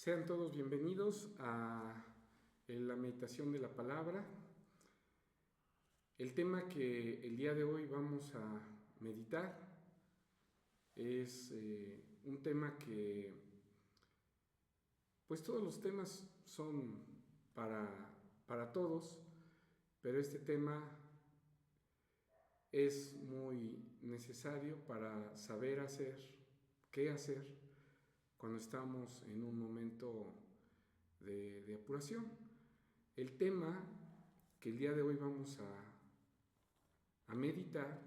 Sean todos bienvenidos a la meditación de la palabra. El tema que el día de hoy vamos a meditar es un tema que, pues todos los temas son para todos, pero este tema es muy necesario para saber qué hacer cuando estamos en un momento de apuración. El tema que el día de hoy vamos a meditar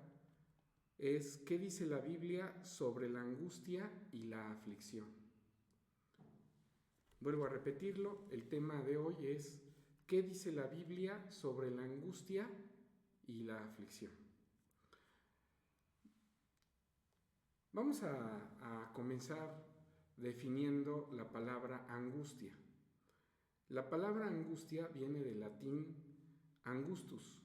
es qué dice la Biblia sobre la angustia y la aflicción. Vuelvo a repetirlo, el tema de hoy es qué dice la Biblia sobre la angustia y la aflicción. Vamos a comenzar definiendo la palabra angustia. La palabra angustia viene del latín angustus,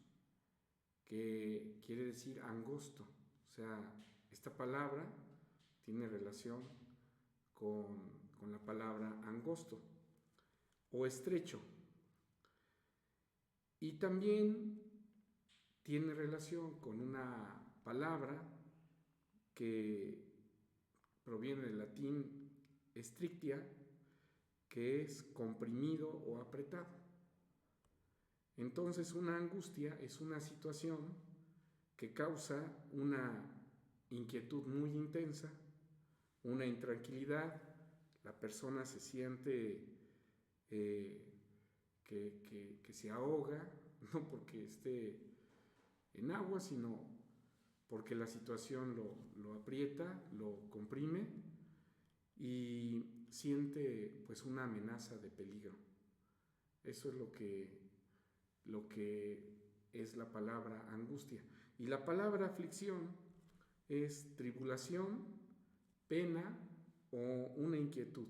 que quiere decir angosto. O sea, esta palabra tiene relación con la palabra angosto o estrecho. Y también tiene relación con una palabra que proviene del latín strictia, que es comprimido o apretado. Entonces, una angustia es una situación que causa una inquietud muy intensa, una intranquilidad. La persona se siente que se ahoga, no porque esté en agua, sino porque la situación lo aprieta, lo comprime y siente pues una amenaza de peligro. Eso es lo que es la palabra angustia. Y la palabra aflicción es tribulación, pena o una inquietud.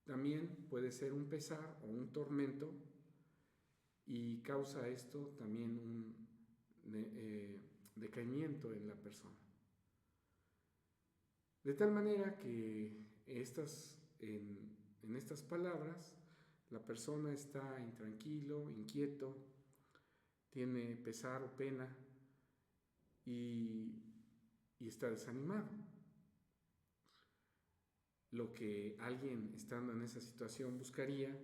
También puede ser un pesar o un tormento y causa esto también un decaimiento en la persona. De tal manera que en estas palabras la persona está intranquilo, inquieto, tiene pesar o pena y está desanimado. Lo que alguien estando en esa situación buscaría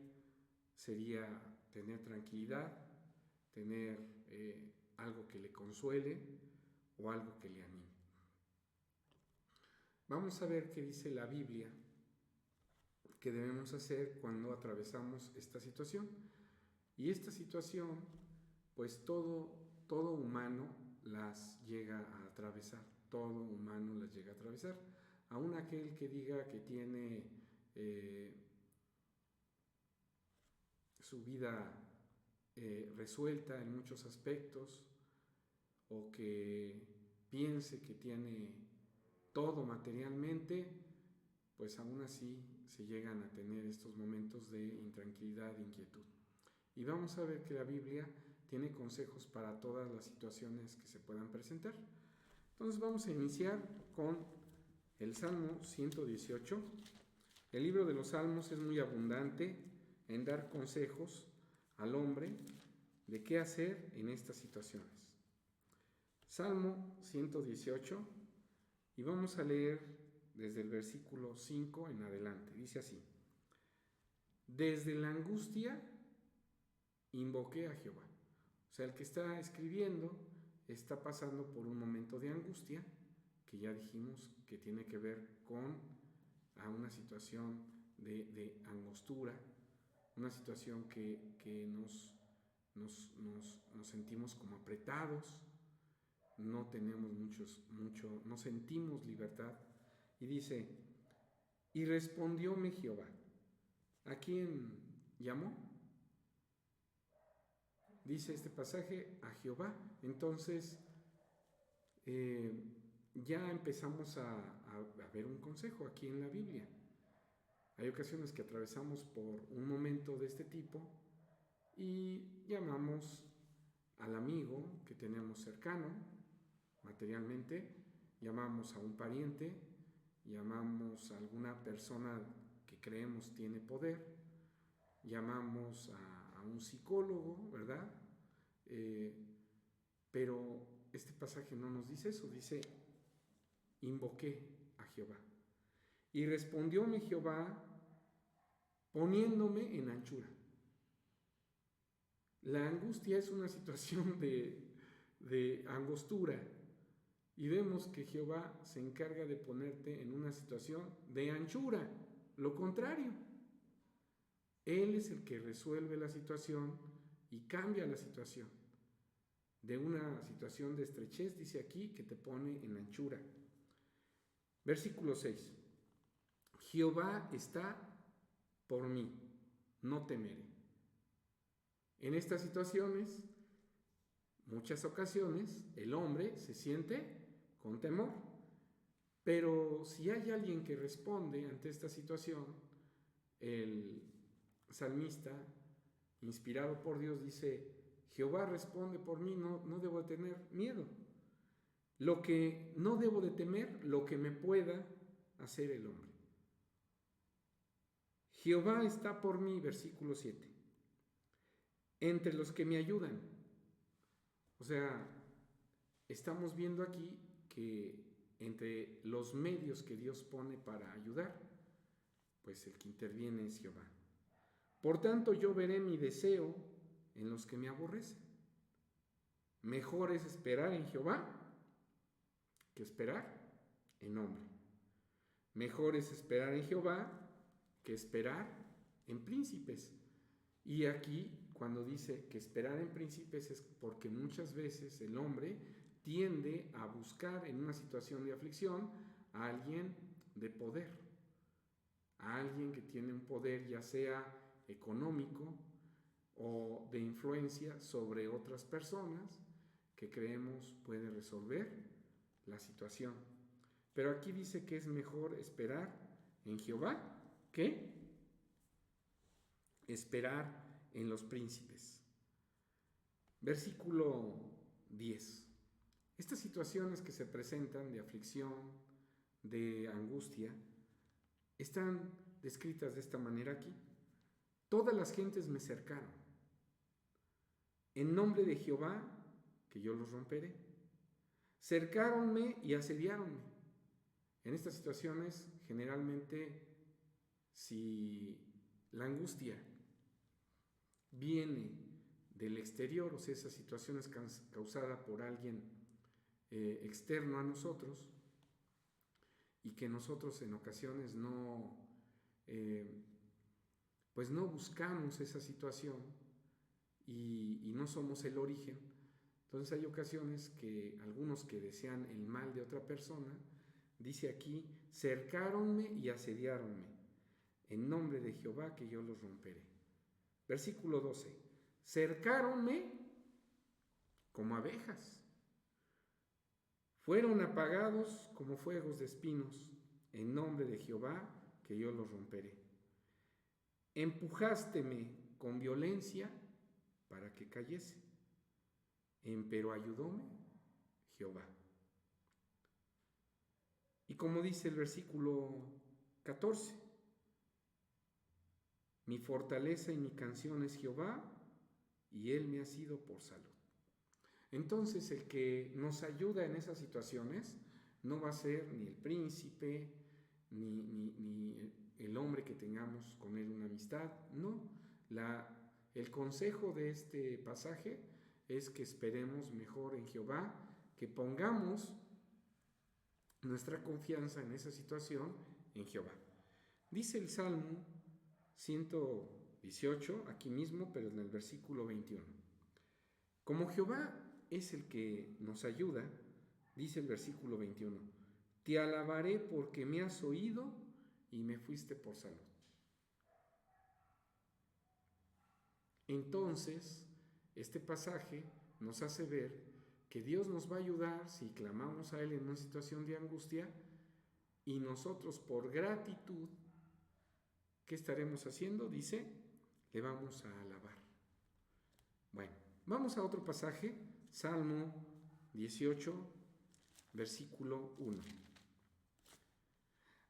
sería tener tranquilidad, tener algo que le consuele o algo que le anime. Vamos a ver qué dice la Biblia que debemos hacer cuando atravesamos esta situación. Y esta situación, pues todo humano las llega a atravesar, todo humano las llega a atravesar. Aún aquel que diga que tiene su vida resuelta en muchos aspectos, o que piense que tiene todo materialmente, pues aún así se llegan a tener estos momentos de intranquilidad e inquietud. Y vamos a ver que la Biblia tiene consejos para todas las situaciones que se puedan presentar. Entonces vamos a iniciar con el Salmo 118. El libro de los Salmos es muy abundante en dar consejos al hombre de qué hacer en estas situaciones. Salmo 118, y vamos a leer desde el versículo 5 en adelante. Dice así: desde la angustia invoqué a Jehová. O sea, el que está escribiendo está pasando por un momento de angustia, que ya dijimos que tiene que ver con una situación de angostura, una situación que nos sentimos como apretados, no tenemos no sentimos libertad. Y dice: y respondióme Jehová. ¿A quién llamó? Dice este pasaje, a Jehová. Entonces ya empezamos a ver un consejo aquí en la Biblia. Hay ocasiones que atravesamos por un momento de este tipo y llamamos al amigo que tenemos cercano materialmente, llamamos a un pariente, llamamos a alguna persona que creemos tiene poder, llamamos a un psicólogo, ¿verdad? Pero este pasaje no nos dice eso, dice, invoqué a Jehová. Y respondióme Jehová poniéndome en anchura. La angustia es una situación de angostura. Y vemos que Jehová se encarga de ponerte en una situación de anchura. Lo contrario. Él es el que resuelve la situación y cambia la situación. De una situación de estrechez, dice aquí, que te pone en anchura. Versículo 6. Jehová está por mí, no temeré. En estas situaciones, muchas ocasiones, el hombre se siente con temor. Pero si hay alguien que responde ante esta situación, el salmista, inspirado por Dios, dice, Jehová responde por mí, no debo tener miedo. Lo que no debo de temer, lo que me pueda hacer el hombre. Jehová está por mí, versículo 7, entre los que me ayudan. O sea, estamos viendo aquí que entre los medios que Dios pone para ayudar, pues el que interviene es Jehová. Por tanto, yo veré mi deseo en los que me aborrecen. Mejor es esperar en Jehová que esperar en hombre. Mejor es esperar en Jehová que esperar en príncipes. Y aquí, cuando dice que esperar en príncipes, es porque muchas veces el hombre tiende a buscar en una situación de aflicción a alguien de poder, a alguien que tiene un poder ya sea económico o de influencia sobre otras personas que creemos puede resolver la situación. Pero aquí dice que es mejor esperar en Jehová que esperar en los príncipes. Versículo 10. Estas situaciones que se presentan de aflicción, de angustia, están descritas de esta manera aquí. Todas las gentes me cercaron. En nombre de Jehová, que yo los romperé. Cercáronme y asediáronme. En estas situaciones, generalmente, si la angustia viene del exterior, o sea, esa situación es causada por alguien externo a nosotros y que nosotros en ocasiones pues no buscamos esa situación y no somos el origen. Entonces hay ocasiones que algunos que desean el mal de otra persona, dice aquí, cercáronme y asediáronme, en nombre de Jehová que yo los romperé. Versículo 12, cercáronme como abejas, fueron apagados como fuegos de espinos, en nombre de Jehová que yo los romperé. Empujásteme con violencia para que cayese, empero ayudóme Jehová. Y como dice el versículo 14, mi fortaleza y mi canción es Jehová, y Él me ha sido por salud. Entonces el que nos ayuda en esas situaciones no va a ser ni el príncipe, ni el hombre que tengamos con él una amistad, no. El consejo de este pasaje es que esperemos mejor en Jehová, que pongamos nuestra confianza en esa situación en Jehová. Dice el Salmo 118, aquí mismo, pero en el versículo 21. Como Jehová es el que nos ayuda, dice el versículo 21, te alabaré porque me has oído y me fuiste por salud. Entonces, este pasaje nos hace ver que Dios nos va a ayudar si clamamos a Él en una situación de angustia y nosotros por gratitud, ¿qué estaremos haciendo? Dice, le vamos a alabar. Bueno, vamos a otro pasaje, Salmo 18, versículo 1.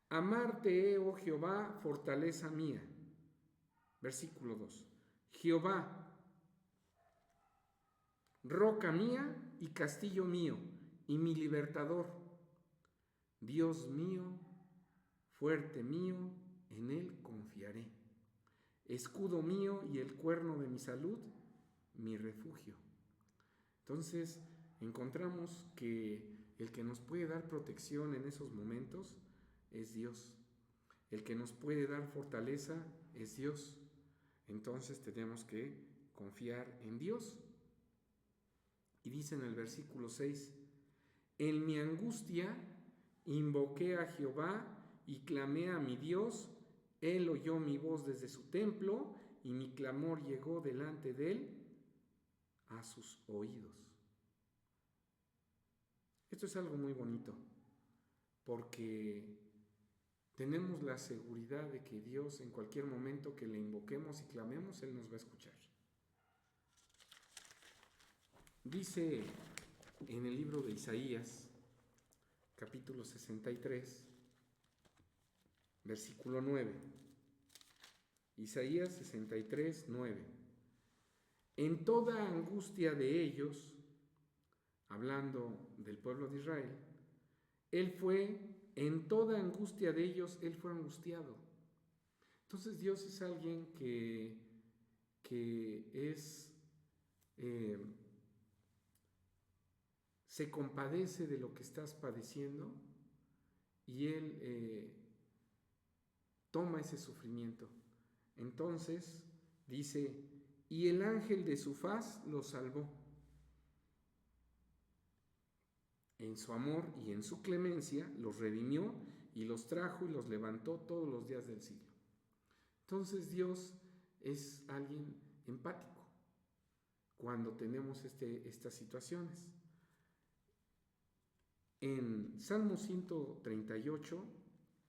Amarte, oh Jehová, fortaleza mía. Versículo 2. Jehová, roca mía y castillo mío, y mi libertador. Dios mío, fuerte mío, en él confiaré. Escudo mío y el cuerno de mi salud, mi refugio. Entonces, encontramos que el que nos puede dar protección en esos momentos es Dios. El que nos puede dar fortaleza es Dios. Entonces tenemos que confiar en Dios. Y dice en el versículo 6, en mi angustia invoqué a Jehová y clamé a mi Dios. Él oyó mi voz desde su templo y mi clamor llegó delante de él a sus oídos. Esto es algo muy bonito, porque tenemos la seguridad de que Dios, en cualquier momento que le invoquemos y clamemos, Él nos va a escuchar. Dice en el libro de Isaías, capítulo 63, versículo 9. Isaías 63, 9. En toda angustia de ellos, hablando del pueblo de Israel, en toda angustia de ellos, Él fue angustiado. Entonces Dios es alguien que se compadece de lo que estás padeciendo y Él toma ese sufrimiento. Entonces dice, y el ángel de su faz los salvó. En su amor y en su clemencia los redimió y los trajo y los levantó todos los días del siglo. Entonces Dios es alguien empático cuando tenemos estas situaciones. En Salmo 138,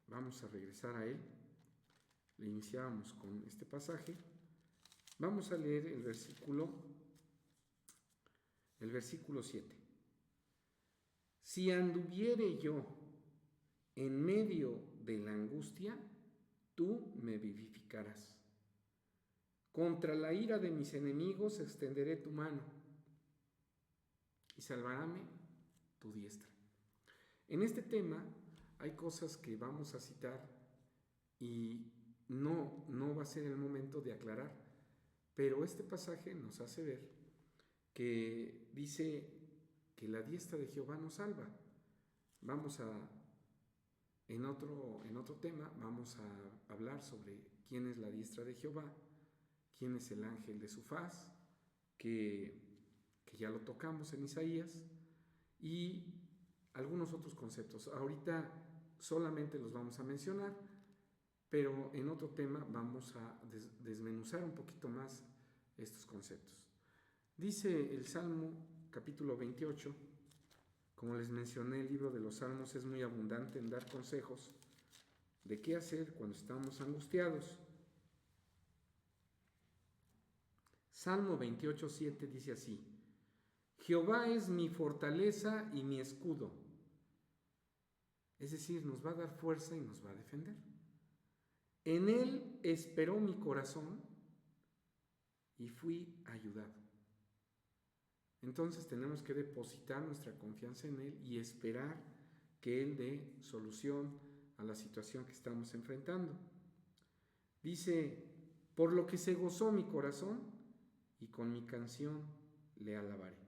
vamos a regresar a él, le iniciábamos con este pasaje, vamos a leer el versículo 7. Si anduviere yo en medio de la angustia, tú me vivificarás. Contra la ira de mis enemigos extenderé tu mano y salvaráme tu diestra. En este tema hay cosas que vamos a citar y no va a ser el momento de aclarar, pero este pasaje nos hace ver que dice que la diestra de Jehová nos salva. En otro tema vamos a hablar sobre quién es la diestra de Jehová, quién es el ángel de su faz, que ya lo tocamos en Isaías, y algunos otros conceptos. Ahorita solamente los vamos a mencionar, pero en otro tema vamos a desmenuzar un poquito más estos conceptos. Dice el Salmo capítulo 28, como les mencioné, el libro de los Salmos es muy abundante en dar consejos de qué hacer cuando estamos angustiados. Salmo 28, 7 dice así: Jehová es mi fortaleza y mi escudo. Es decir, nos va a dar fuerza y nos va a defender. En él esperó mi corazón y fui ayudado. Entonces tenemos que depositar nuestra confianza en él y esperar que él dé solución a la situación que estamos enfrentando. Dice, por lo que se gozó mi corazón y con mi canción le alabaré.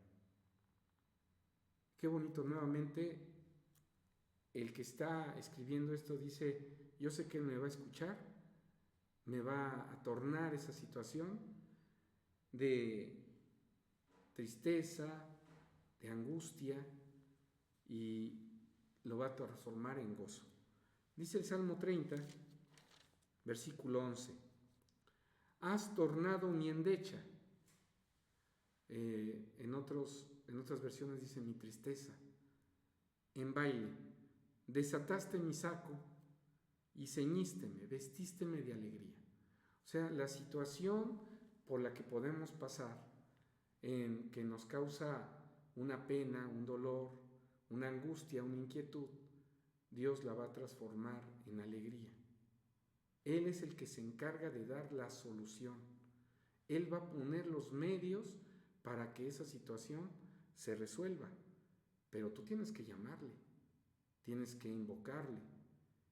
Qué bonito, nuevamente el que está escribiendo esto dice, yo sé que él me va a escuchar, me va a tornar esa situación de tristeza, de angustia, y lo va a transformar en gozo. Dice el Salmo 30, versículo 11, has tornado mi endecha. En otras versiones dice mi tristeza en baile, desataste mi saco y ceñísteme, vestísteme de alegría. O sea, la situación por la que podemos pasar, que nos causa una pena, un dolor, una angustia, una inquietud, Dios la va a transformar en alegría. Él es el que se encarga de dar la solución. Él va a poner los medios para que esa situación se resuelva. Pero tú tienes que llamarle, tienes que invocarle,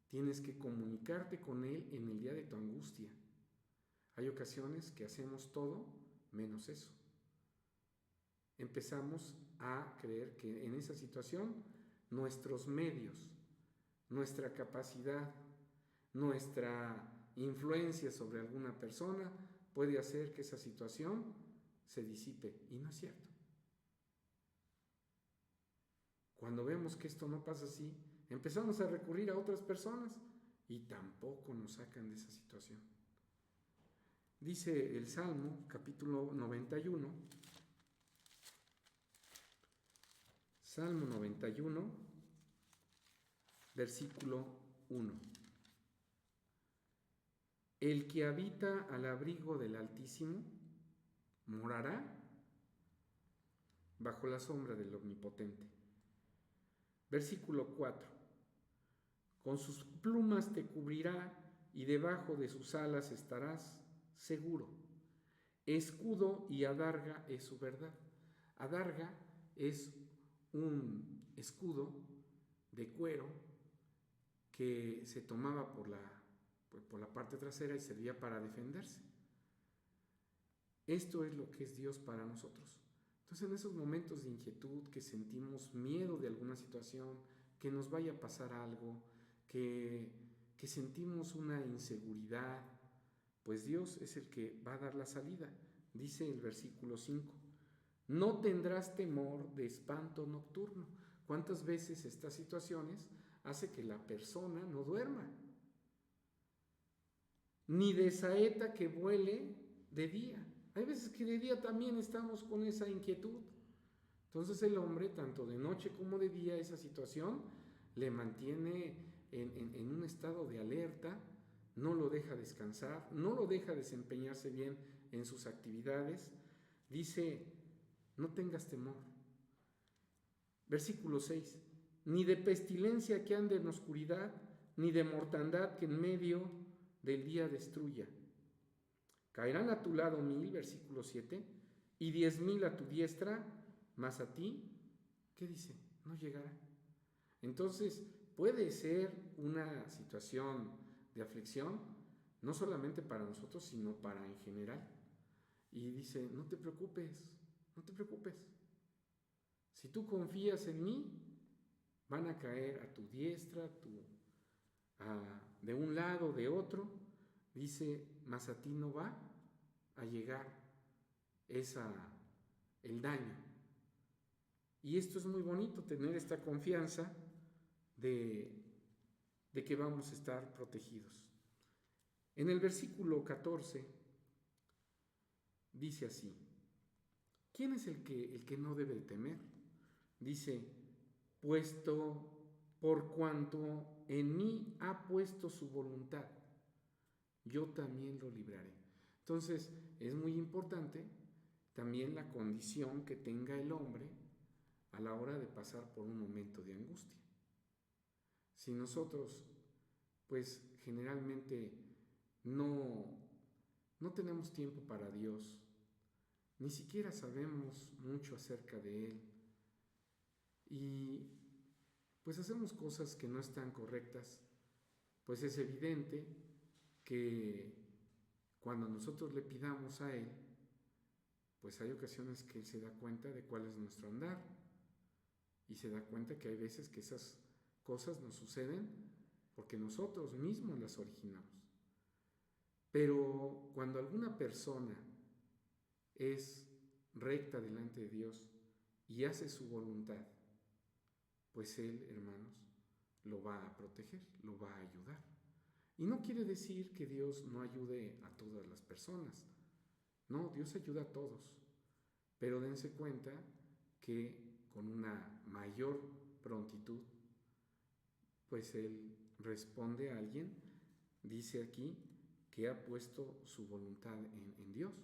tienes que comunicarte con Él en el día de tu angustia. Hay ocasiones que hacemos todo menos eso. Empezamos a creer que en esa situación nuestros medios, nuestra capacidad, nuestra influencia sobre alguna persona puede hacer que esa situación se disipe, y no es cierto. Cuando vemos que esto no pasa así, empezamos a recurrir a otras personas y tampoco nos sacan de esa situación. Dice el Salmo, capítulo 91, Salmo 91, versículo 1. El que habita al abrigo del Altísimo morará bajo la sombra del Omnipotente. Versículo 4. Con sus plumas te cubrirá y debajo de sus alas estarás seguro. Escudo y adarga es su verdad. Adarga es un escudo de cuero que se tomaba por la parte trasera y servía para defenderse. Esto es lo que es Dios para nosotros. Entonces, en esos momentos de inquietud, que sentimos miedo de alguna situación, que nos vaya a pasar algo, que sentimos una inseguridad, pues Dios es el que va a dar la salida. Dice el versículo 5, no tendrás temor de espanto nocturno. ¿Cuántas veces estas situaciones hace que la persona no duerma? Ni de saeta que vuele de día. Hay veces que de día también estamos con esa inquietud. Entonces el hombre, tanto de noche como de día, esa situación le mantiene en un estado de alerta, no lo deja descansar, no lo deja desempeñarse bien en sus actividades. Dice, no tengas temor. Versículo 6, ni de pestilencia que ande en oscuridad, ni de mortandad que en medio del día destruya. Caerán a tu lado 1000, versículo 7, y 10,000 a tu diestra, mas a ti, ¿qué dice? No llegará. Entonces, puede ser una situación de aflicción, no solamente para nosotros, sino para en general. Y dice, no te preocupes, no te preocupes. Si tú confías en mí, van a caer a tu diestra, de un lado, de otro. Dice, mas a ti no va a llegar el daño. Y esto es muy bonito, tener esta confianza de que vamos a estar protegidos. En el versículo 14 dice así, ¿quién es el que no debe de temer? Dice, por cuanto en mí ha puesto su voluntad, yo también lo libraré. Entonces, es muy importante también la condición que tenga el hombre a la hora de pasar por un momento de angustia. Si nosotros, pues generalmente no tenemos tiempo para Dios, ni siquiera sabemos mucho acerca de Él, y pues hacemos cosas que no están correctas, pues es evidente que cuando nosotros le pidamos a Él, pues hay ocasiones que Él se da cuenta de cuál es nuestro andar y se da cuenta que hay veces que esas cosas nos suceden porque nosotros mismos las originamos. Pero cuando alguna persona es recta delante de Dios y hace su voluntad, pues Él, hermanos, lo va a proteger, lo va a ayudar. Y no quiere decir que Dios no ayude a todas las personas. No, Dios ayuda a todos. Pero dense cuenta que con una mayor prontitud, pues Él responde a alguien, dice aquí, que ha puesto su voluntad en Dios.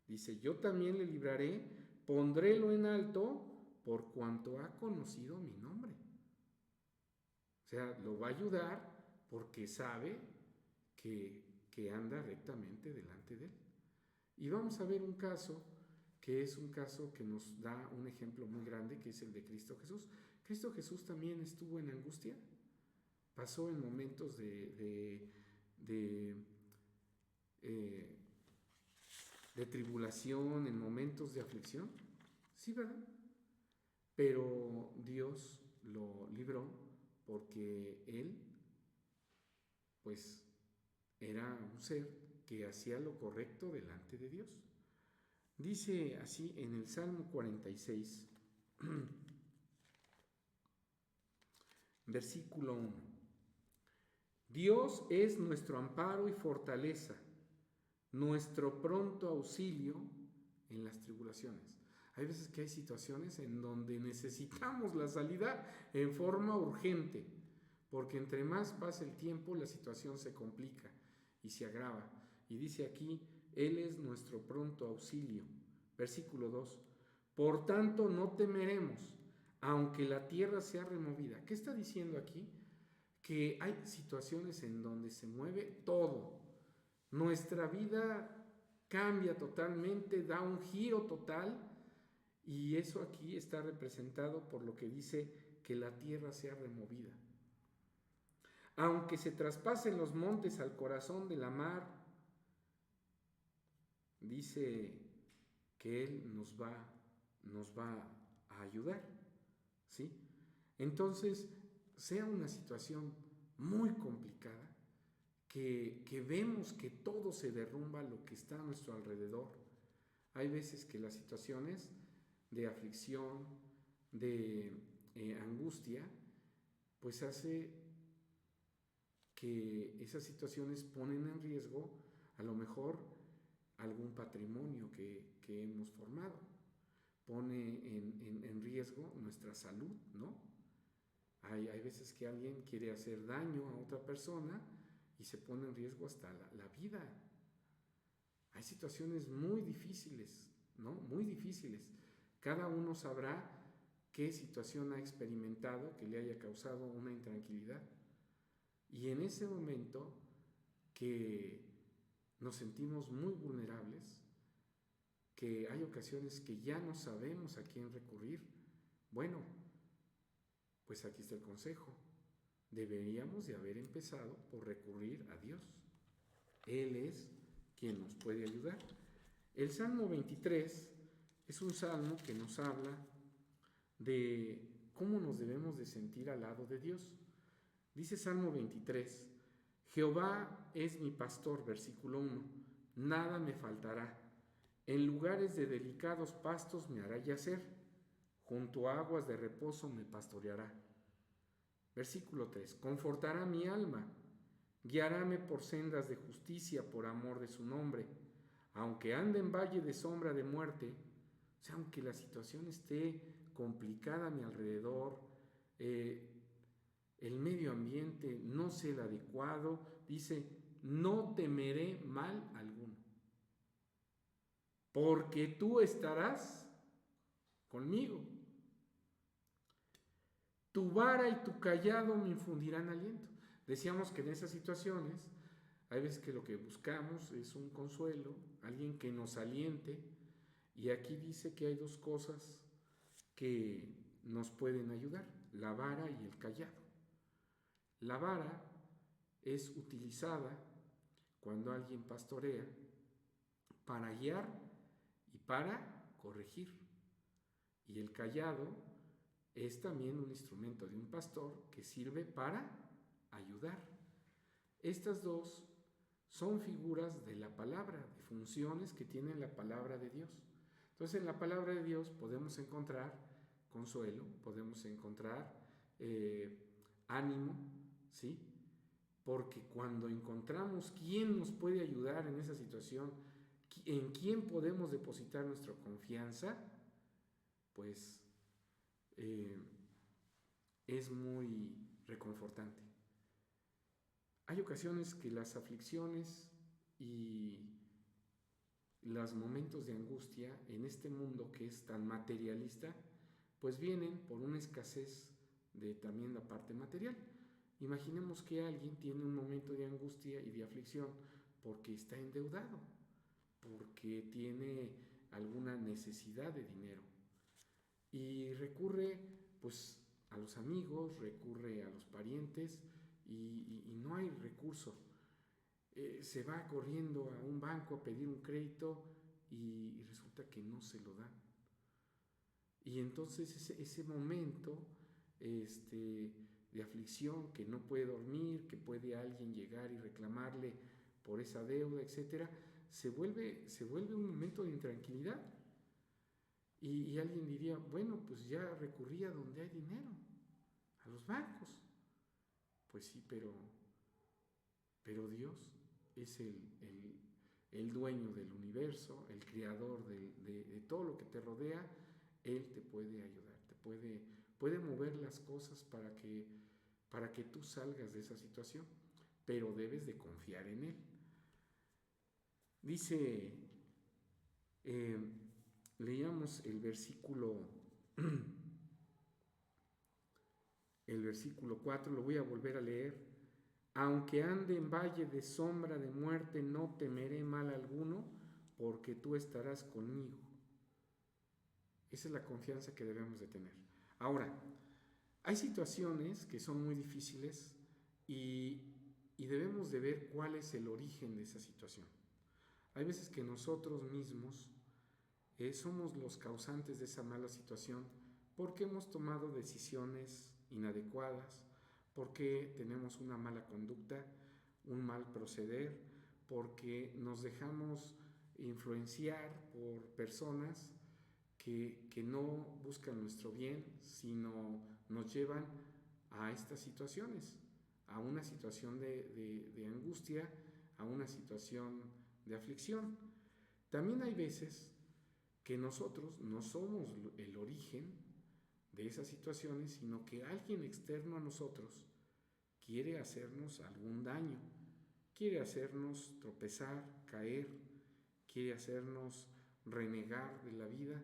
Dice, yo también le libraré, pondrélo en alto por cuanto ha conocido mi nombre. O sea, lo va a ayudar porque sabe que anda rectamente delante de él. Y vamos a ver un caso que es un caso que nos da un ejemplo muy grande, que es el de Cristo Jesús. Cristo Jesús también estuvo en angustia, pasó en momentos de tribulación, en momentos de aflicción, sí, ¿verdad? Pero Dios lo libró porque Él, pues, era un ser que hacía lo correcto delante de Dios. Dice así en el Salmo 46, versículo 1. Dios es nuestro amparo y fortaleza, nuestro pronto auxilio en las tribulaciones. Hay veces que hay situaciones en donde necesitamos la salida en forma urgente, porque entre más pasa el tiempo la situación se complica y se agrava. Y dice aquí, Él es nuestro pronto auxilio. Versículo 2. Por tanto no temeremos, aunque la tierra sea removida. ¿Qué está diciendo aquí? Que hay situaciones en donde se mueve todo. Nuestra vida cambia totalmente, da un giro total, y eso aquí está representado por lo que dice que la tierra sea removida. Aunque se traspasen los montes al corazón de la mar, dice que Él nos va a ayudar, ¿sí? Entonces, sea una situación muy complicada, que vemos que todo se derrumba lo que está a nuestro alrededor. Hay veces que las situaciones de aflicción, de angustia, pues hace que esas situaciones ponen en riesgo a lo mejor algún patrimonio que hemos formado, pone en riesgo nuestra salud, ¿no? Hay veces que alguien quiere hacer daño a otra persona y se pone en riesgo hasta la vida. Hay situaciones muy difíciles, ¿no? Muy difíciles. Cada uno sabrá qué situación ha experimentado que le haya causado una intranquilidad. Y en ese momento que nos sentimos muy vulnerables, que hay ocasiones que ya no sabemos a quién recurrir, bueno, pues aquí está el consejo. Deberíamos de haber empezado por recurrir a Dios. Él es quien nos puede ayudar. El Salmo 23 es un salmo que nos habla de cómo nos debemos de sentir al lado de Dios. Dice Salmo 23, Jehová es mi pastor, versículo 1, nada me faltará. En lugares de delicados pastos me hará yacer, junto a aguas de reposo me pastoreará. Versículo 3, confortará mi alma, guiaráme por sendas de justicia por amor de su nombre. Aunque ande en valle de sombra de muerte, o sea, aunque la situación esté complicada a mi alrededor, el medio ambiente no sea el adecuado, dice, no temeré mal alguno, porque tú estarás conmigo. Tu vara y tu callado me infundirán aliento. Decíamos que en esas situaciones hay veces que lo que buscamos es un consuelo, alguien que nos aliente, y aquí dice que hay dos cosas que nos pueden ayudar, la vara y el callado. La vara es utilizada cuando alguien pastorea para guiar y para corregir. Y el callado es también un instrumento de un pastor que sirve para ayudar. Estas dos son figuras de la palabra, de funciones que tiene la palabra de Dios. Entonces, en la palabra de Dios podemos encontrar consuelo, podemos encontrar ánimo, ¿sí? Porque cuando encontramos quién nos puede ayudar en esa situación, en quién podemos depositar nuestra confianza, pues es muy reconfortante. Hay ocasiones que las aflicciones y los momentos de angustia en este mundo que es tan materialista, pues vienen por una escasez de también la parte material. Imaginemos que alguien tiene un momento de angustia y de aflicción porque está endeudado, porque tiene alguna necesidad de dinero y recurre pues a los amigos, recurre a los parientes y no hay recurso. Se va corriendo a un banco a pedir un crédito y resulta que no se lo dan. Y entonces ese momento de aflicción, que no puede dormir, que puede alguien llegar y reclamarle por esa deuda, etcétera, se vuelve un momento de intranquilidad. Y alguien diría, bueno, pues ya recurrí a donde hay dinero, a los bancos. Pues sí, pero Dios es el dueño del universo, el creador de todo lo que te rodea. Él te puede ayudar, puede mover las cosas para que tú salgas de esa situación, pero debes de confiar en Él. Dice, leíamos el versículo 4, lo voy a volver a leer. Aunque ande en valle de sombra de muerte, no temeré mal alguno, porque tú estarás conmigo. Esa es la confianza que debemos de tener. Ahora, hay situaciones que son muy difíciles y debemos de ver cuál es el origen de esa situación. Hay veces que nosotros mismos somos los causantes de esa mala situación porque hemos tomado decisiones inadecuadas, porque tenemos una mala conducta, un mal proceder, porque nos dejamos influenciar por personas que no buscan nuestro bien, sino nos llevan a estas situaciones, a una situación de angustia, a una situación de aflicción. También hay veces que nosotros no somos el origen de esas situaciones, sino que alguien externo a nosotros quiere hacernos algún daño, quiere hacernos tropezar, caer, quiere hacernos renegar de la vida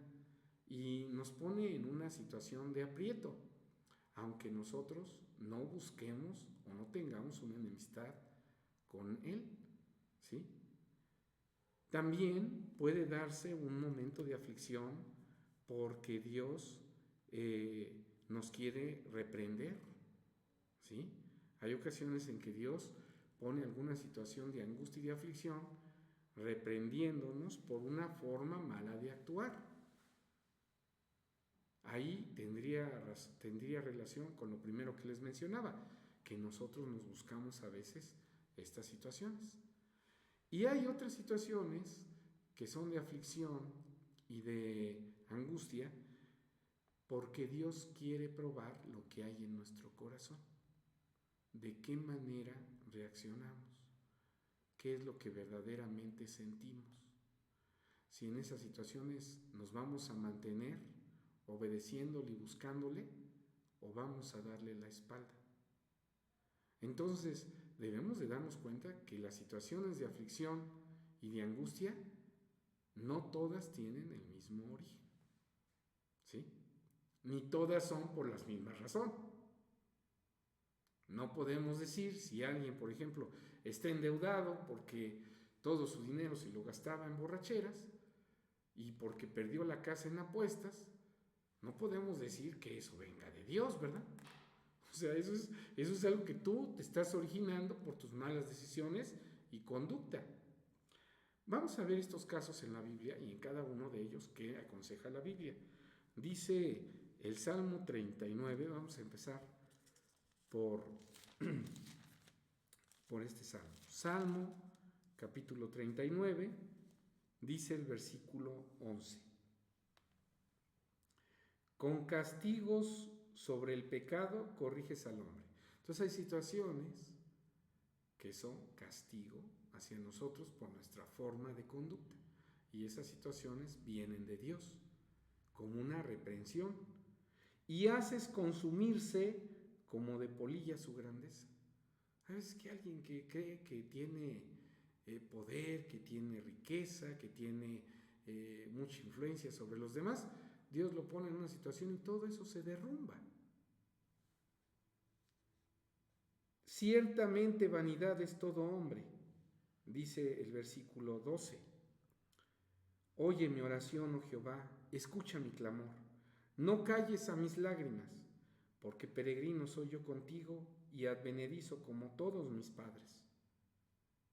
y nos pone en una situación de aprieto, aunque nosotros no busquemos o no tengamos una enemistad con él, ¿sí? También puede darse un momento de aflicción porque Dios nos quiere reprender, ¿sí? Hay ocasiones en que Dios pone alguna situación de angustia y de aflicción reprendiéndonos por una forma mala de actuar. Ahí tendría relación con lo primero que les mencionaba, que nosotros nos buscamos a veces estas situaciones. Y hay otras situaciones que son de aflicción y de angustia porque Dios quiere probar lo que hay en nuestro corazón. ¿De qué manera reaccionamos? ¿Qué es lo que verdaderamente sentimos? Si en esas situaciones nos vamos a mantener obedeciéndole y buscándole o vamos a darle la espalda. Entonces debemos de darnos cuenta que las situaciones de aflicción y de angustia no todas tienen el mismo origen, ¿sí? Ni todas son por las mismas razones. No podemos decir si alguien, por ejemplo, está endeudado porque todo su dinero se lo gastaba en borracheras y porque perdió la casa en apuestas, no podemos decir que eso venga de Dios, ¿verdad? O sea, eso es algo que tú te estás originando por tus malas decisiones y conducta. Vamos a ver estos casos en la Biblia y en cada uno de ellos qué aconseja la Biblia. Dice el Salmo 39, vamos a empezar por este salmo. Salmo capítulo 39, dice el versículo 11. Con castigos sobre el pecado corriges al hombre. Entonces hay situaciones que son castigo hacia nosotros por nuestra forma de conducta. Y esas situaciones vienen de Dios como una reprensión. Y haces consumirse como de polilla su grandeza. Hay veces que alguien que cree que tiene poder, que tiene riqueza, que tiene mucha influencia sobre los demás, Dios lo pone en una situación y todo eso se derrumba. Ciertamente vanidad es todo hombre, dice el versículo 12. Oye mi oración, oh Jehová, escucha mi clamor. No calles a mis lágrimas, porque peregrino soy yo contigo y advenedizo como todos mis padres.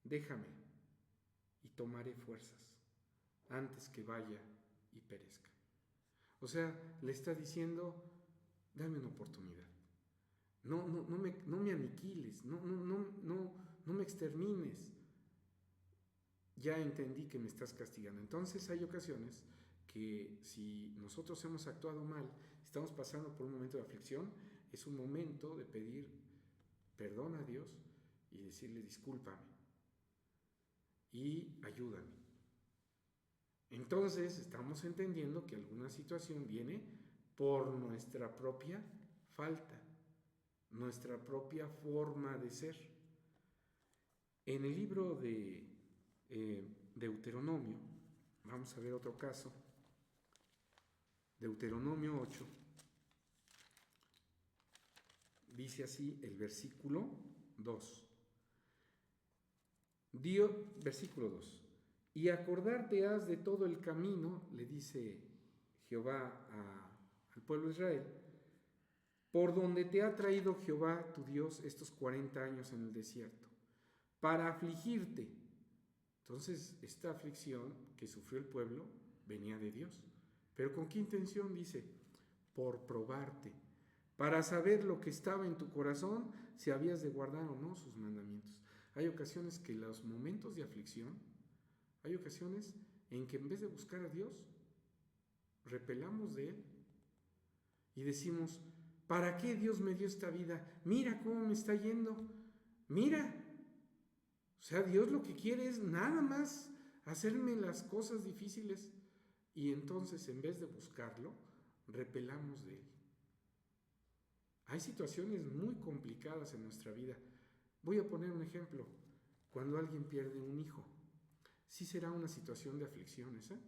Déjame y tomaré fuerzas antes que vaya y perezca. O sea, le está diciendo, dame una oportunidad. No me aniquiles, no me extermines. Ya entendí que me estás castigando. Entonces hay ocasiones que si nosotros hemos actuado mal, estamos pasando por un momento de aflicción, es un momento de pedir perdón a Dios y decirle discúlpame y ayúdame. Entonces estamos entendiendo que alguna situación viene por nuestra propia falta, nuestra propia forma de ser. En el libro de Deuteronomio, vamos a ver otro caso, Deuteronomio 8, dice así el versículo 2. Versículo 2. Y acordarte has de todo el camino, le dice Jehová al pueblo de Israel, por donde te ha traído Jehová tu Dios estos 40 años en el desierto, para afligirte. Entonces, esta aflicción que sufrió el pueblo venía de Dios. ¿Pero con qué intención? Dice, por probarte, para saber lo que estaba en tu corazón, si habías de guardar o no sus mandamientos. Hay ocasiones que los momentos de aflicción, hay ocasiones en que en vez de buscar a Dios, repelamos de Él y decimos, ¿para qué Dios me dio esta vida? Mira cómo me está yendo, mira. O sea, Dios lo que quiere es nada más hacerme las cosas difíciles y entonces en vez de buscarlo, repelamos de Él. Hay situaciones muy complicadas en nuestra vida. Voy a poner un ejemplo. Cuando alguien pierde un hijo, sí será una situación de aflicciones, ¿eh?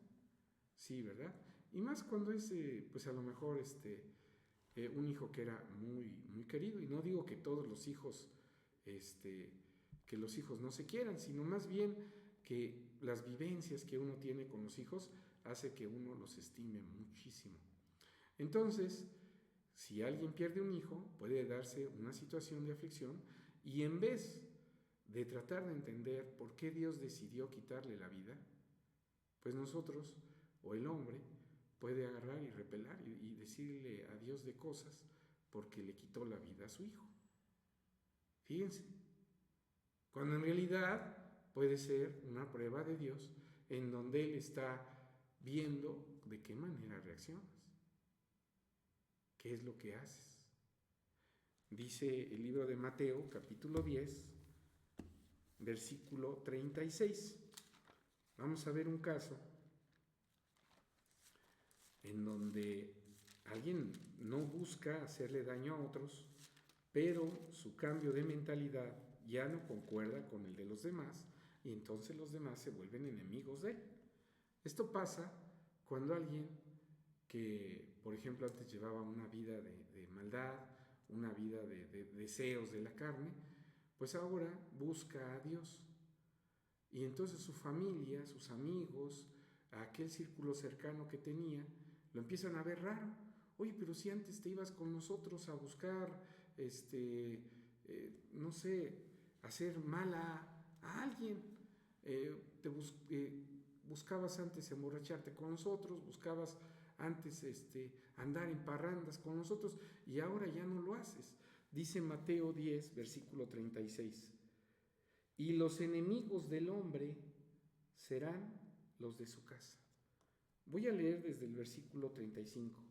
Sí, ¿verdad? Y más cuando es, pues a lo mejor un hijo que era muy, muy querido. Y no digo que todos los hijos, que los hijos no se quieran, sino más bien que las vivencias que uno tiene con los hijos hace que uno los estime muchísimo. Entonces, si alguien pierde un hijo, puede darse una situación de aflicción y en vez de tratar de entender por qué Dios decidió quitarle la vida, pues nosotros o el hombre puede agarrar y repelar y decirle a Dios de cosas porque le quitó la vida a su hijo. Fíjense, cuando en realidad puede ser una prueba de Dios en donde Él está viendo de qué manera reaccionas, qué es lo que haces. Dice el libro de Mateo, capítulo 10, versículo 36. Vamos a ver un caso en donde alguien no busca hacerle daño a otros, pero su cambio de mentalidad ya no concuerda con el de los demás y entonces los demás se vuelven enemigos de él. Esto pasa cuando alguien que, por ejemplo, antes llevaba una vida de maldad, una vida de deseos de la carne, pues ahora busca a Dios. Y entonces su familia, sus amigos, aquel círculo cercano que tenía, lo empiezan a ver raro. Oye, pero si antes te ibas con nosotros a buscar, no sé, hacer mal a alguien, buscabas antes emborracharte con nosotros, buscabas antes andar en parrandas con nosotros y ahora ya no lo haces. Dice Mateo 10, versículo 36. Y los enemigos del hombre serán los de su casa. Voy a leer desde el versículo 35.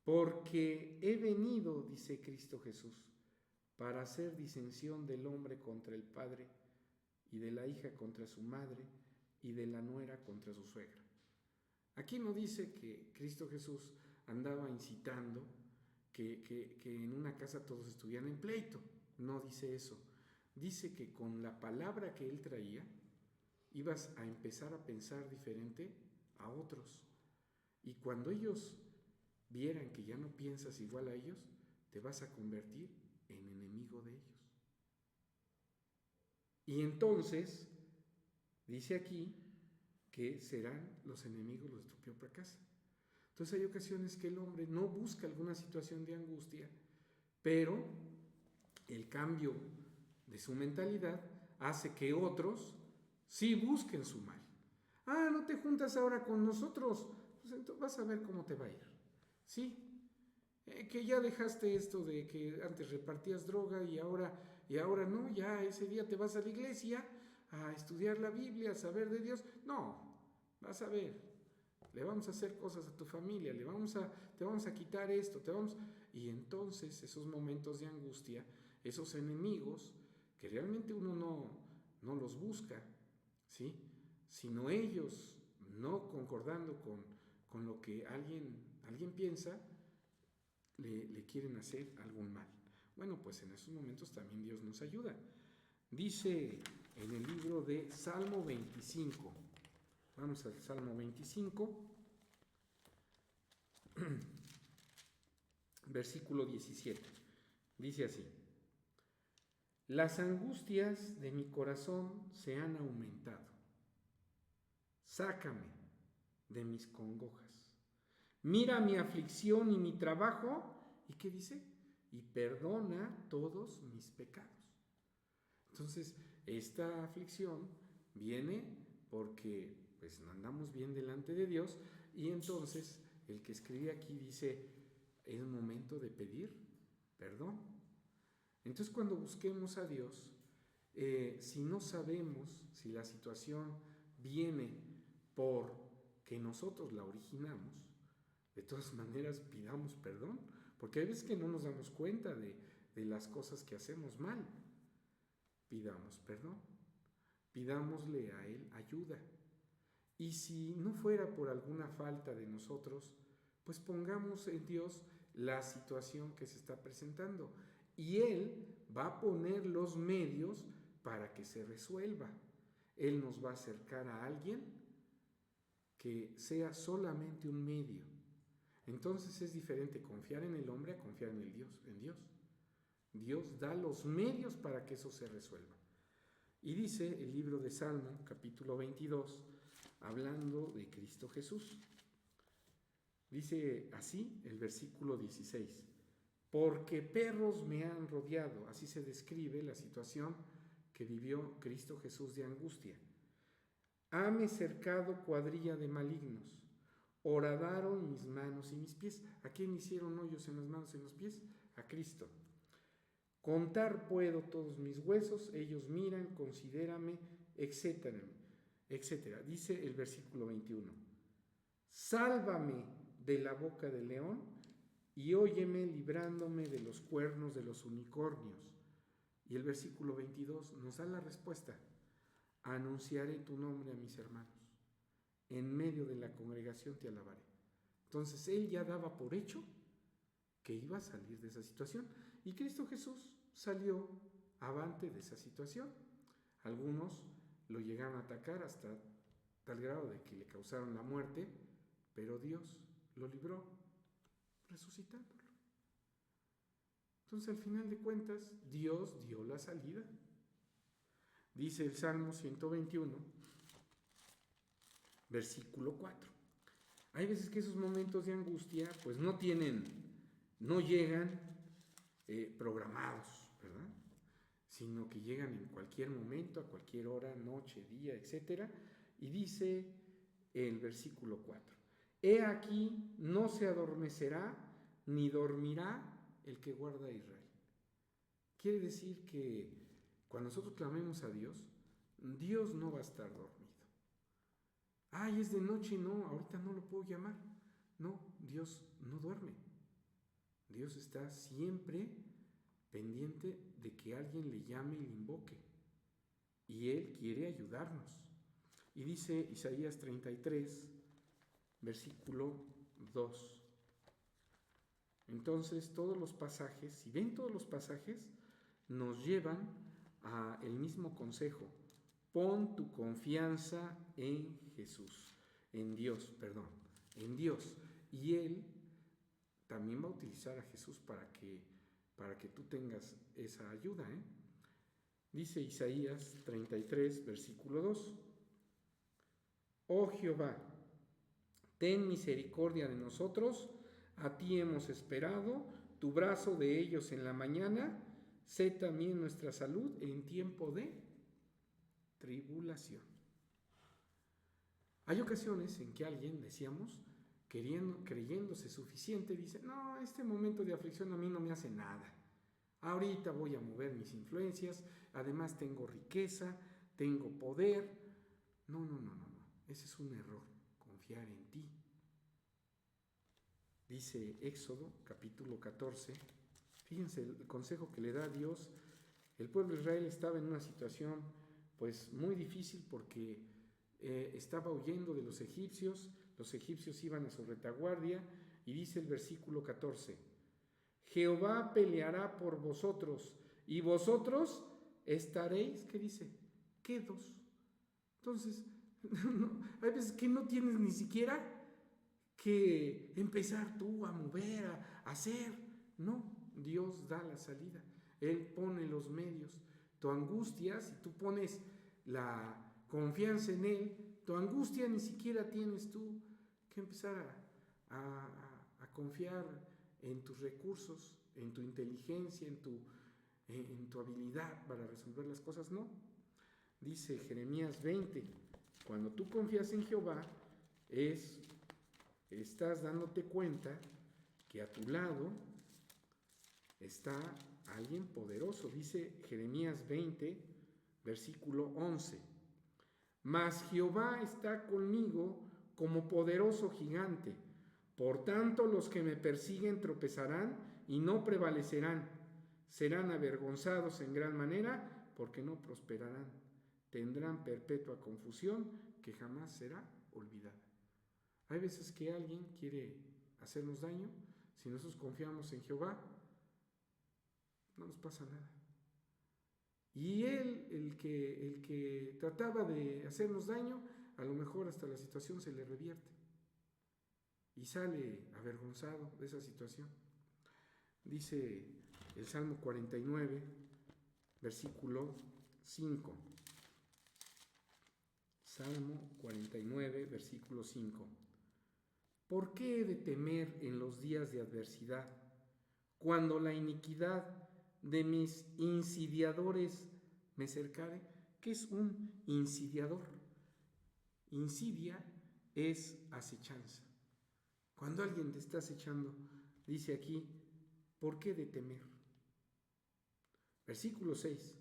Porque he venido, dice Cristo Jesús, para hacer disensión del hombre contra el padre, y de la hija contra su madre, y de la nuera contra su suegra. Aquí no dice que Cristo Jesús andaba incitando que en una casa todos estuvieran en pleito. No dice eso. Dice que con la palabra que él traía, ibas a empezar a pensar diferente a otros. Y cuando ellos vieran que ya no piensas igual a ellos, te vas a convertir en enemigo de ellos. Y entonces, dice aquí que serán los enemigos los de tu propia casa. Entonces hay ocasiones que el hombre no busca alguna situación de angustia, pero el cambio de su mentalidad hace que otros sí busquen su mal. Ah, no te juntas ahora con nosotros, pues entonces vas a ver cómo te va a ir. Sí, que ya dejaste esto de que antes repartías droga y ahora no, ya ese día te vas a la iglesia a estudiar la Biblia, a saber de Dios. No, vas a ver, le vamos a hacer cosas a tu familia, te vamos a quitar esto, y entonces esos momentos de angustia, esos enemigos que realmente uno no los busca, ¿sí? Sino ellos no concordando con lo que alguien piensa, le quieren hacer algún mal. Bueno, pues en esos momentos también Dios nos ayuda. Dice en el libro de Salmo 25, vamos al Salmo 25, versículo 17. Dice así: las angustias de mi corazón se han aumentado. Sácame de mis congojas. Mira mi aflicción y mi trabajo. ¿Y qué dice? Y perdona todos mis pecados. Entonces, esta aflicción viene porque pues no andamos bien delante de Dios, y entonces el que escribe aquí dice, es momento de pedir perdón. Entonces, cuando busquemos a Dios, si no sabemos si la situación viene porque nosotros la originamos, de todas maneras pidamos perdón, porque hay veces que no nos damos cuenta de las cosas que hacemos mal. Pidamos perdón, pidámosle a Él ayuda. Y si no fuera por alguna falta de nosotros, pues pongamos en Dios la situación que se está presentando, y Él va a poner los medios para que se resuelva. Él nos va a acercar a alguien que sea solamente un medio. Entonces es diferente confiar en el hombre a confiar en Dios. Dios da los medios para que eso se resuelva. Y dice el libro de Salmo, capítulo 22, hablando de Cristo Jesús. Dice así el versículo 16: porque perros me han rodeado. Así se describe la situación que vivió Cristo Jesús de angustia. Hame cercado cuadrilla de malignos. Horadaron mis manos y mis pies. ¿A quién hicieron hoyos en las manos y en los pies? A Cristo. Contar puedo todos mis huesos, ellos miran, considérame, etcétera, etcétera. Dice el versículo 21. Sálvame de la boca del león y óyeme librándome de los cuernos de los unicornios. Y el versículo 22 nos da la respuesta. Anunciaré tu nombre a mis hermanos. En medio de la congregación te alabaré. Entonces él ya daba por hecho que iba a salir de esa situación. Y Cristo Jesús salió avante de esa situación. Algunos lo llegaron a atacar hasta tal grado de que le causaron la muerte, pero Dios lo libró resucitándolo. Entonces, al final de cuentas, Dios dio la salida. Dice el Salmo 121, versículo 4. Hay veces que esos momentos de angustia pues no llegan programados, ¿verdad? Sino que llegan en cualquier momento, a cualquier hora, noche, día, etc. Y dice el versículo 4: he aquí, no se adormecerá ni dormirá el que guarda a Israel. Quiere decir que cuando nosotros clamemos a Dios, Dios no va a estar dormido. Ay, es de noche, no, ahorita no lo puedo llamar. No, Dios no duerme. Dios está siempre pendiente de que alguien le llame y le invoque. Y Él quiere ayudarnos. Y dice Isaías 33, versículo 2. Entonces todos los pasajes, si ven todos los pasajes, nos llevan a el mismo consejo. Pon tu confianza en Jesús, en Dios. Y Él también va a utilizar a Jesús para que tú tengas esa ayuda. Dice Isaías 33, versículo 2. Oh Jehová, ten misericordia de nosotros, a ti hemos esperado, tu brazo de ellos en la mañana, sé también nuestra salud en tiempo de tribulación. Hay ocasiones en que alguien, decíamos, creyéndose suficiente, dice, no, este momento de aflicción a mí no me hace nada. Ahorita voy a mover mis influencias, además tengo riqueza, tengo poder. No. Ese es un error, confiar en ti. Dice Éxodo, capítulo 14. Fíjense el consejo que le da Dios. El pueblo de Israel estaba en una situación pues muy difícil porque estaba huyendo de los egipcios iban a su retaguardia, y dice el versículo 14, Jehová peleará por vosotros, y vosotros estaréis, ¿qué dice? Quedos. Entonces, hay veces que no tienes ni siquiera que empezar tú a mover, a hacer. No, Dios da la salida. Él pone los medios. Tu angustia, si tú pones la confianza en Él, tu angustia ni siquiera tienes tú que empezar a confiar en tus recursos, en tu inteligencia, en tu habilidad para resolver las cosas. No. Dice Jeremías 20, cuando tú confías en Jehová, estás dándote cuenta que a tu lado está alguien poderoso. Dice Jeremías 20, versículo 11. Mas Jehová está conmigo como poderoso gigante. Por tanto, los que me persiguen tropezarán y no prevalecerán. Serán avergonzados en gran manera porque no prosperarán. Tendrán perpetua confusión que jamás será olvidada. Hay veces que alguien quiere hacernos daño. Si nosotros confiamos en Jehová, no nos pasa nada. Y él, el que trataba de hacernos daño, a lo mejor hasta la situación se le revierte y sale avergonzado de esa situación. Dice el Salmo 49, versículo 5. Salmo 49, versículo 5. ¿Por qué he de temer en los días de adversidad, cuando la iniquidad de mis insidiadores me cercare? ¿Qué es un insidiador? Insidia es acechanza. Cuando alguien te está acechando, dice aquí, ¿por qué de temer? Versículo 6.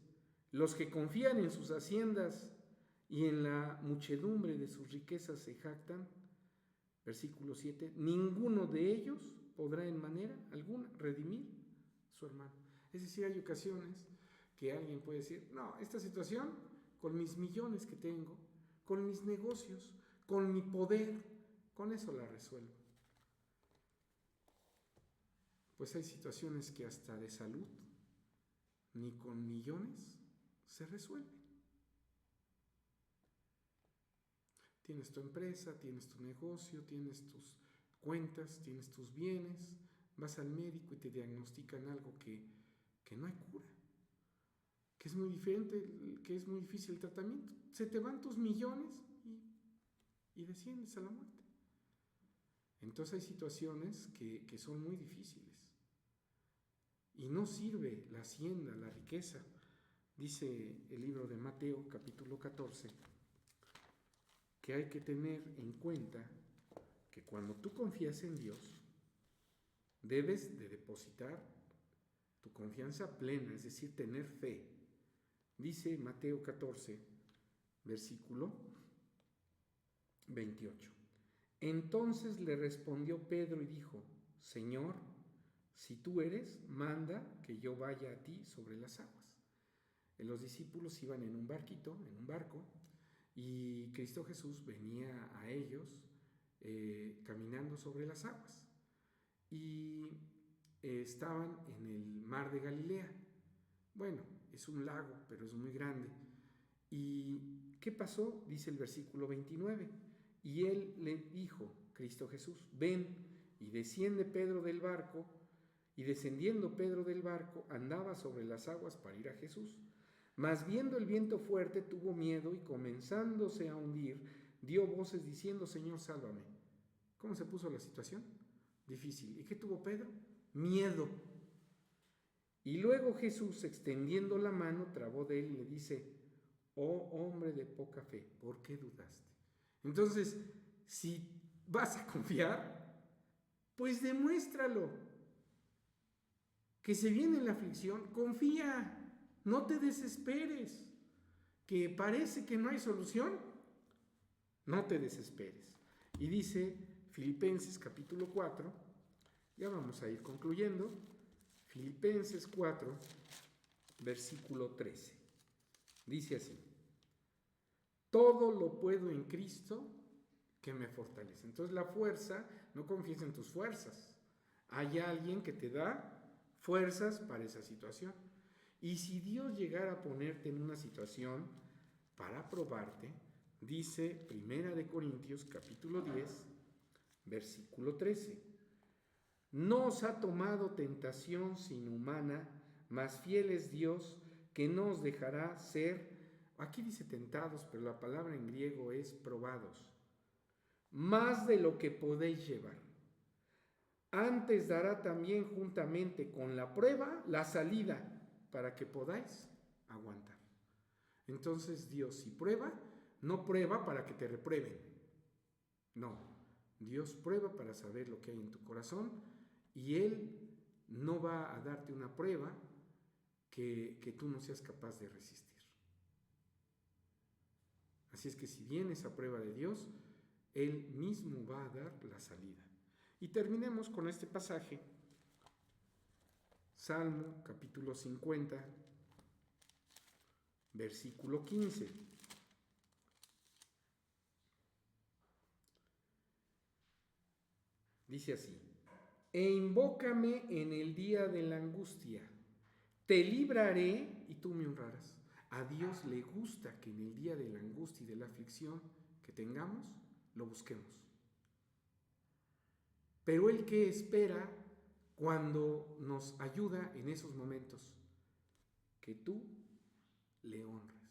Los que confían en sus haciendas y en la muchedumbre de sus riquezas se jactan. Versículo 7. Ninguno de ellos podrá en manera alguna redimir su hermano. Es decir, hay ocasiones que alguien puede decir, no, esta situación, con mis millones que tengo, con mis negocios, con mi poder, con eso la resuelvo. Pues hay situaciones que hasta de salud, ni con millones se resuelven. Tienes tu empresa, tienes tu negocio, tienes tus cuentas, tienes tus bienes, vas al médico y te diagnostican algo que no hay cura, que es muy diferente, que es muy difícil el tratamiento. Se te van tus millones y desciendes a la muerte. Entonces hay situaciones que son muy difíciles y no sirve la hacienda, la riqueza. Dice el libro de Mateo, capítulo 14, que hay que tener en cuenta que cuando tú confías en Dios, debes de depositar tu confianza plena, es decir, tener fe. Dice Mateo 14, versículo 28. Entonces le respondió Pedro y dijo, Señor, si tú eres, manda que yo vaya a ti sobre las aguas. Los discípulos iban en un barco, y Cristo Jesús venía a ellos caminando sobre las aguas. Y estaban en el mar de Galilea. Bueno, es un lago, pero es muy grande. ¿Y qué pasó? Dice el versículo 29. Y él le dijo, Cristo Jesús, ven. Y desciende Pedro del barco, y descendiendo Pedro del barco, andaba sobre las aguas para ir a Jesús. Mas viendo el viento fuerte, tuvo miedo y comenzándose a hundir, dio voces diciendo, Señor, sálvame. ¿Cómo se puso la situación? Difícil. ¿Y qué tuvo Pedro? Miedo. Y luego Jesús, extendiendo la mano, trabó de él y le dice, oh hombre de poca fe, ¿por qué dudaste? Entonces, si vas a confiar, pues demuéstralo. Que se viene la aflicción, confía, no te desesperes. Que parece que no hay solución, no te desesperes. Y dice Filipenses capítulo 4, ya vamos a ir concluyendo, Filipenses 4, versículo 13. Dice así, todo lo puedo en Cristo que me fortalece. Entonces la fuerza, no confíes en tus fuerzas. Hay alguien que te da fuerzas para esa situación. Y si Dios llegara a ponerte en una situación para probarte, dice Primera de Corintios capítulo 10, versículo 13, no os ha tomado tentación sin humana, mas fiel es Dios que no os dejará ser, aquí dice tentados, pero la palabra en griego es probados, más de lo que podéis llevar. Antes dará también juntamente con la prueba la salida para que podáis aguantar. Entonces Dios, si prueba, no prueba para que te reprueben. No, Dios prueba para saber lo que hay en tu corazón y Él no va a darte una prueba que tú no seas capaz de resistir. Así es que si viene esa prueba de Dios, Él mismo va a dar la salida. Y terminemos con este pasaje, Salmo capítulo 50, versículo 15. Dice así, e invócame en el día de la angustia, te libraré y tú me honrarás. A Dios le gusta que en el día de la angustia y de la aflicción que tengamos, lo busquemos. Pero Él, ¿qué espera cuando nos ayuda en esos momentos? Que tú le honres.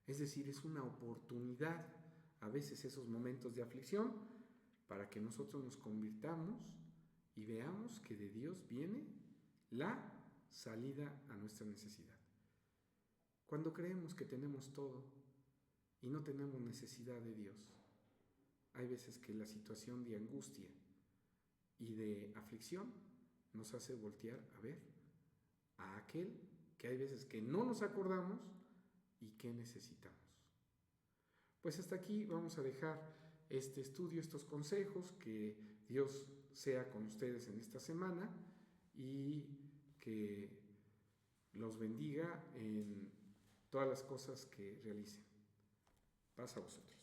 Es decir, es una oportunidad, a veces esos momentos de aflicción, para que nosotros nos convirtamos y veamos que de Dios viene la salida a nuestra necesidad. Cuando creemos que tenemos todo y no tenemos necesidad de Dios, hay veces que la situación de angustia y de aflicción nos hace voltear a ver a aquel que hay veces que no nos acordamos y que necesitamos. Pues hasta aquí vamos a dejar este estudio, estos consejos, que Dios sea con ustedes en esta semana y que los bendiga en todas las cosas que realicen. Paz a vosotros.